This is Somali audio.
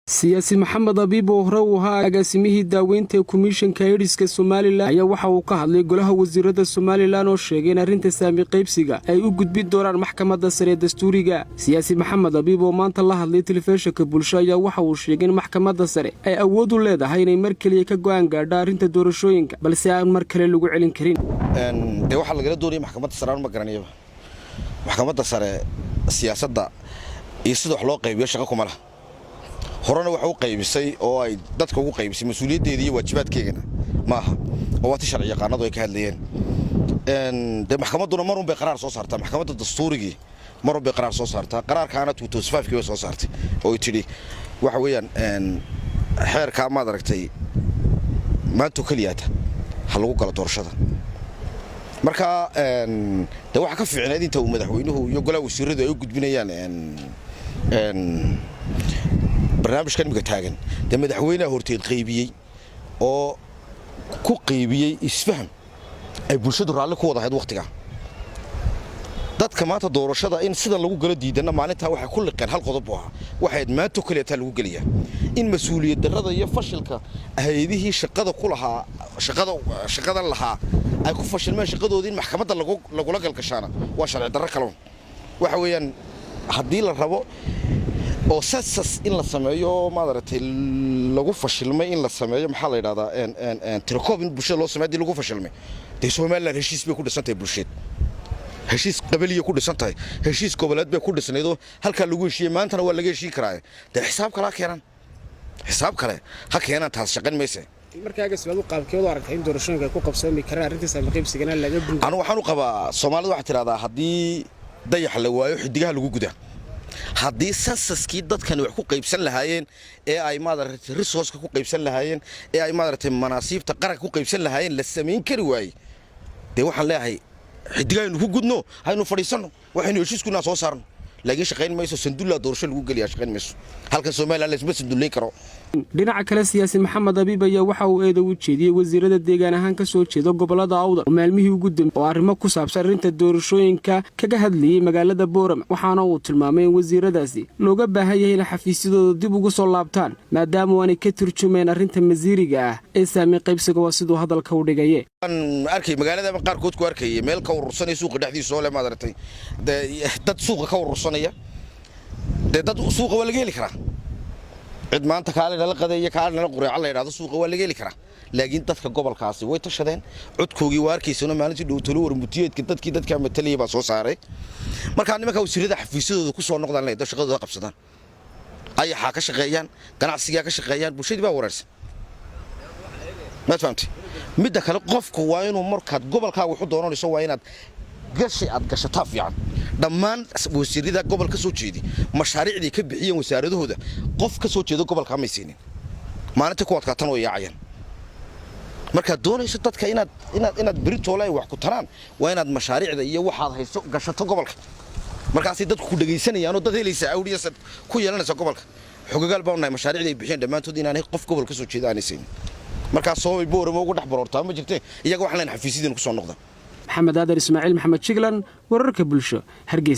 siyaasi maxamed abiib oo hore u ahaa agaasimihii daaweynta komishanka eedhiska Soomaaliland ayaa waxa uu ka hadlay golaha wasiirada Soomaaliland oo sheegay in arrinta saami qaybsiga ay u gudbi doonaan maxkamadda sare dastuuriga. siyaasi maxamed abiib oo maanta la hadlay telefishinka bulsho ayaa waxa uu sheegay in maxkamadda sare ay awood u leedahay inay mar kaliya ka go'aan gaadho arrinta doorashooyinka balse aan mar kale lagu celin karin. waxa laga doonayay maxkamadda sare ma garanayo. maxkamadda sare siyaasadda iyo sida wax loo qaybiyo shaqo kuma laha. horena waxa uu qaybisay oo ay dadka ugu qaybisay mas'uuliyadeedii iyo waajibaadkeegana maaha oo wati sharci yaqaanadu ay ka hadlayeen maxkamaduna mar un bay qaraar soo saartaa. maxkamadda dastuurigii mar un bay qaraar soo saartaa. qaraarkaana 2005 way soo saartay oo ay tiri waxa weeyaan xeerka ma aragtay maanta kaliyaata ha lagu galo doorashada. marka waxa ka fiicneed inta uu madaxweynuhu iyo golaha wasiiradu ay u gudbinayaan barnaamijkan imika taagan madaxweynaha horteed qaybiyay oo ku qaybiyay isfaham ay bulshadu raalli ku wada ahayd waqtiga dadka maanta doorashada in sida lagu galo diidana maalinta waxa ku liqeen hal qodob ah waxay maanta kaliya lagu galiyaa in mas'uuliyad darrada iyo fashilka hay'adihii shaqada ku lahaa shaqada lahaa ay ku fashilmeen shaqadoodii maxkamadda lagula galgashaana waa sharci darro kale waxa weeyaan haddii la rabo oo sasas in la sameeyo maadaratay lagu fashilmay in la sameeyo maxaa la yiraahdaa tirkoob in bulshada loo sameeyo lagu fashilmay Soomaaliland heshiis bay ku dhisantahay bulshada heshiis qabaliye ku dhisantahay heshiis goboleed bay ku dhisnaydo halka lagu heshiiyay maantana waa laga heshiin karaa xisaab kale ha keenan taas shaqan mayse markaaga sabab qaabkeedu aragtay in doorashooyinka ku qabsami karaan arrinta saami qaybsigana laga gudbo anu waxaan u qabaa Soomaalidu waxa tiraahdaa hadii dayax la waayo xidigaha lagu gudaa haddii sasaskii dadkan wax ku qaybsan lahaayeen ee ay maadaratay resource ku qaybsan lahaayeen ee ay maadaratay manaasiibta qaranka ku qaybsan lahaayeen la sameyn kari waayay waxaan leeyahay xidigaynu ku gudno haynu fadhiisano waxaynu heshiiskuna soo saarno laakiin shaqayn mayso sanduulla doorasho lagu galiyaa shaqayn mayso halka Soomaaliland la isma sanduuleyn karo. dhinaca kale siyaasi maxamed abiib ayaa waxa uu eedo u jeediyay wasiirada deegaan ahaan ka soo jeeda gobolada Awdal oo maalmihii ugu dambeeyay oo arrimo ku saabsan arrinta doorashooyinka kaga hadlayay magaalada Boorama waxaana uu tilmaamay in wasiiradaasi looga baahan yahay in xafiisyadooda dib ugu soo laabtaan maadaama aanay ka turjumeen arrinta masiiriga ah ee saami qaybsiga waa sidoo hadalka u dhigay. arkay magaalada qaarkood ku arkay meel ka urursanay suuqa dhexdiisa oo le maadartay dad suuqa ka urursanaya dad suuqa waa laga heli karaa cid maanta kaalina la qadeeyo kaalina la quraac la yiraahdo suuqa waa laga heli karaa laakiin dadka gobolkaasi way tashadeen codkoogii waa arkaysana maalintii dhowtalo warmutiyeedka dadka mataliyay baa soo saaray marka nimanka wasiirada xafiisyadooda ku soo noqdaan leeyahay shaqadooda qabsadaan ay ka shaqeeyaan ganacsiga ka shaqeeyaan bulshada baa wareersan ma fahamtay midda kale qofku waa inuu markaad gobolkaaga wuxuu doonayso waa inaad gashi aad gashataa fiican dhammaan wasiirada gobolka soo jeedi mashaariicdii ka bixiyeen wasaaradahooda qof ka soo jeedo gobolka ma aysan maalinta ku adkaatan oo yaacayaan marka doonayso dadka inaad Britolay wax ku taraan waa inaad mashaariicda iyo waxaad hayso gashato gobolka markaas dadku ku dhageysanayaan oo dad helaysa awdiyasad ku yeelanaysa gobolka xogagal baa unay mashaariicday bixiyeen dhamaantood inaanay qof gobolka soo jeeda aanaysan markaas soo Boorama ugu dhax baroortaa ma jirtay iyaga wax leen xafiisyadeen ku soo noqda. محمد آدر إسماعيل محمد شغلان وررك بلشو هرقيس